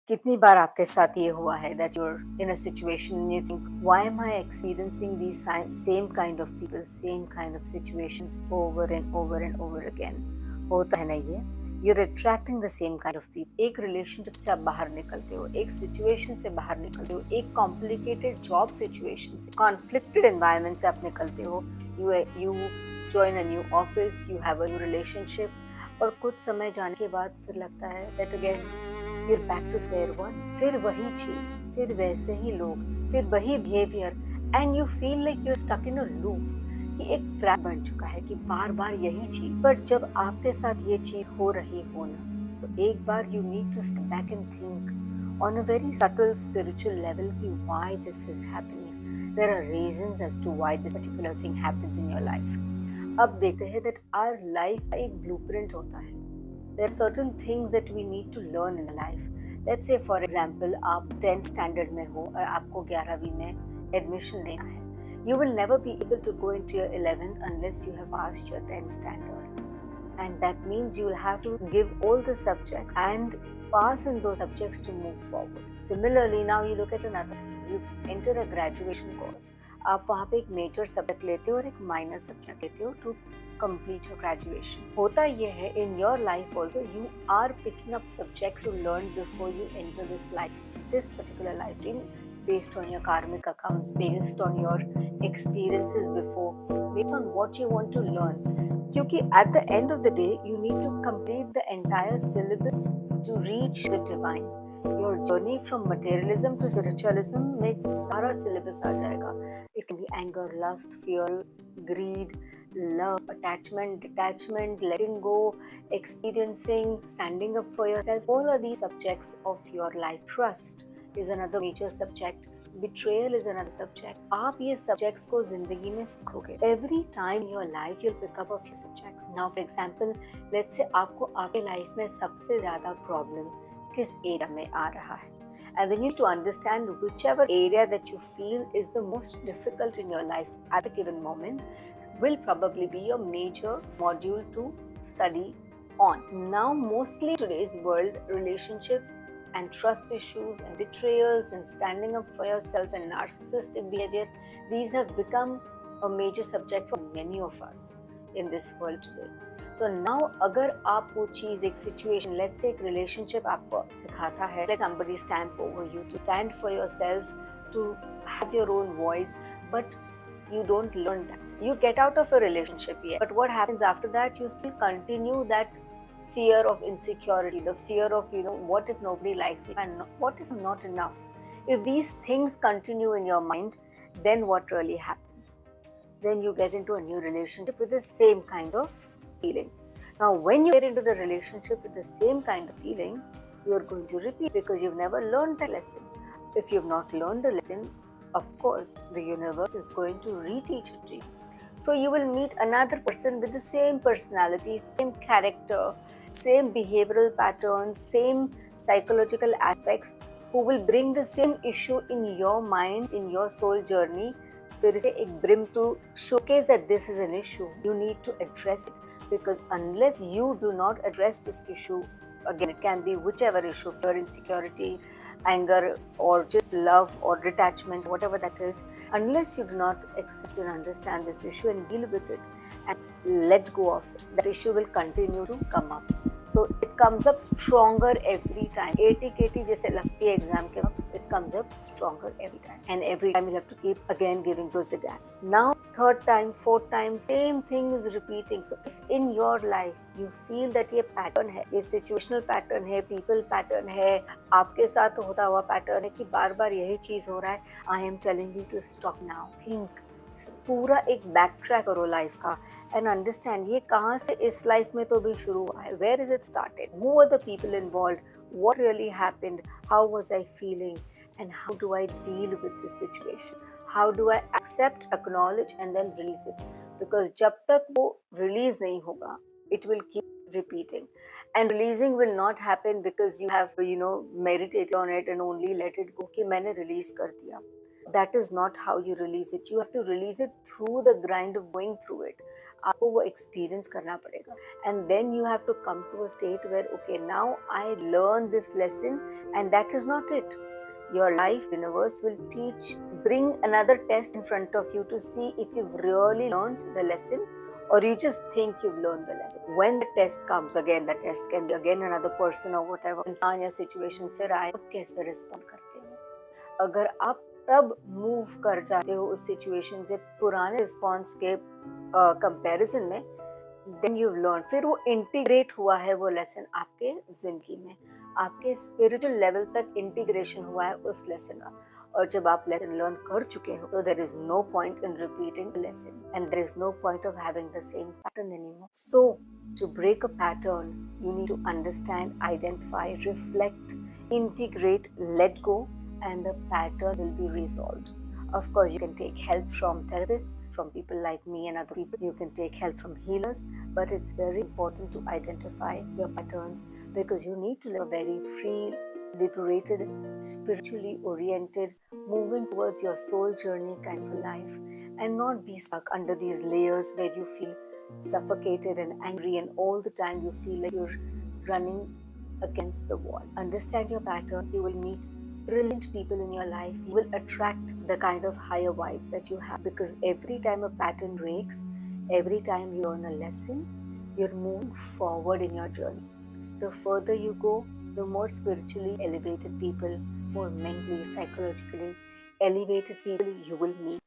कितनी बार आपके साथ ये हुआ है that you're in a situation and you think, why am I experiencing these same kind of people, same kind of situations over and over and over again? होता है ना ये, you're attracting the same kind of people. एक relationship से आप बाहर निकलते हो, एक situation से बाहर निकलते हो, एक complicated job situation से, conflicted environment से आप निकलते हो, you join a new office, you have a new relationship, और कुछ समय जाने के बाद फिर लगता है that again फिर बैक टू स्क्वायर वन, फिर वही चीज, फिर वैसे ही लोग, फिर वही behaviour, and you feel like you stuck in a loop कि एक ट्रैप बन चुका है कि बार बार यही चीज। बट जब आपके साथ ये चीज हो रही हो ना, तो एक बार you need to step back and think on a very subtle spiritual level कि why this is happening, there are reasons as to why this particular thing happens in your life. अब देखते हैं दैट आवर लाइफ का एक blueprint होता है। There are certain things that we need to learn in life. Let's say for example, आप 10th standard में हो और आपको 11वीं में admission लेना है. You will never be able to go into your 11th unless you have passed your 10th standard. And that means you will have to give all the subjects and pass in those subjects to move forward. Similarly, now you look at another thing. You enter a graduation course. आप वहाँ पे एक major subject लेते हो और एक minor subject लेते हो टू complete your graduation. होता ये है in your life also, you are picking up subjects you learned before you enter this particular life stream, based on your karmic accounts, based on your experiences before, based on what you want to learn. क्योंकि at the end of the day, you need to complete the entire syllabus to reach the divine. Your journey from materialism to spiritualism में सारा syllabus आ जाएगा. It can be anger, lust, fear, greed, love, attachment, detachment, letting go, experiencing, standing up for yourself. All of these subjects of your life. Trust is another major subject. Betrayal is another subject. आप ये subjects को जिंदगी में सीखोगे. Every time in your life you'll pick up a few subjects. Now for example, let's say आपको आपके life में सबसे ज़्यादा problem किस area में आ रहा है. And then you need to understand whichever area that you feel is the most difficult in your life at a given moment will probably be your major module to study on. Now, mostly today's world, relationships and trust issues and betrayals and standing up for yourself and narcissistic behavior, these have become a major subject for many of us in this world today. So now, अगर आप वो चीज़ एक situation, let's say एक relationship आपको सिखाता है, let somebody stamp over you to stand for yourself, to have your own voice, but you don't learn that. You get out of a relationship, yeah, but what happens after that? You still continue that fear of insecurity, the fear of, what if nobody likes me, and what if I'm not enough? If these things continue in your mind, then what really happens? Then you get into a new relationship with the same kind of feeling. Now, when you get into the relationship with the same kind of feeling, you are going to repeat because you've never learned the lesson. If you've not learned the lesson, of course, the universe is going to reteach it to you. So you will meet another person with the same personality, same character, same behavioral patterns, same psychological aspects, who will bring the same issue in your mind, in your soul journey. फिर से एक brim to showcase that this is an issue. You need to address it, because unless you do not address this issue, again it can be whichever issue, fear, insecurity, anger, or just love or detachment, whatever that is, unless you do not accept and understand this issue and deal with it and let go of it, that issue will continue to come up. So it comes up stronger every time. ATKT जैसे लगती है exam के वक्त, it comes up stronger every time. And every time you have to keep again giving those exams. Now, third time, fourth time, same thing is repeating. So if in your life you feel that ये pattern है, ये situational pattern है, people pattern है, आपके साथ होता हुआ pattern है कि बार बार यही चीज हो रहा है, I am telling you to stop now. Think. पूरा एक बैक ट्रैक करो लाइफ का एंड अंडरस्टैंड ये कहाँ से इस लाइफ में तो भी शुरू हुआ है. Where is it started, who are the people involved, what really happened, how was I feeling, and how do I deal with this situation? How do I accept, acknowledge and then release it? Because जब तक वो release नहीं होगा, it will keep repeating, and releasing will not happen because you have meditated on it and only let it go कि मैंने release कर दिया. That is not how you release it. You have to release it through the grind of going through it. आपको वो experience करना पड़ेगा. And then you have to come to a state where, okay, now I learn this lesson, and that is not it. Your life, universe will bring another test in front of you to see if you've really learned the lesson, or you just think you've learned the lesson. When the test comes, again, the test can be again another person or whatever, इंसान या situation फिर आए, आप कैसे respond करते हो? अगर आप तब मूव कर जाते हो उस सिचुएशन से पुराने रिस्पॉन्स के कंपैरिजन में, देन यू लर्न, फिर वो इंटीग्रेट हुआ है वो लेसन आपके जिंदगी में, आपके स्पिरिचुअल लेवल तक इंटीग्रेशन हुआ है उस लेसन का. और जब आप लेसन लर्न कर चुके हो, तो there is no point in repeating lesson, and there is no point of having the same pattern anymore. So to break a pattern, you need to understand, identify, reflect, integrate, let go, and the pattern will be resolved. Of course, you can take help from therapists, from people like me and other people. You can take help from healers, but it's very important to identify your patterns, because you need to live a very free, liberated, spiritually oriented, moving towards your soul journey kind of a life, and not be stuck under these layers where you feel suffocated and angry, and all the time you feel like you're running against the wall. Understand your patterns. You will meet brilliant people in your life. You will attract the kind of higher vibe that you have, because every time a pattern breaks, every time you learn a lesson, you're moving forward in your journey. The further you go, the more spiritually elevated people, more mentally, psychologically elevated people you will meet.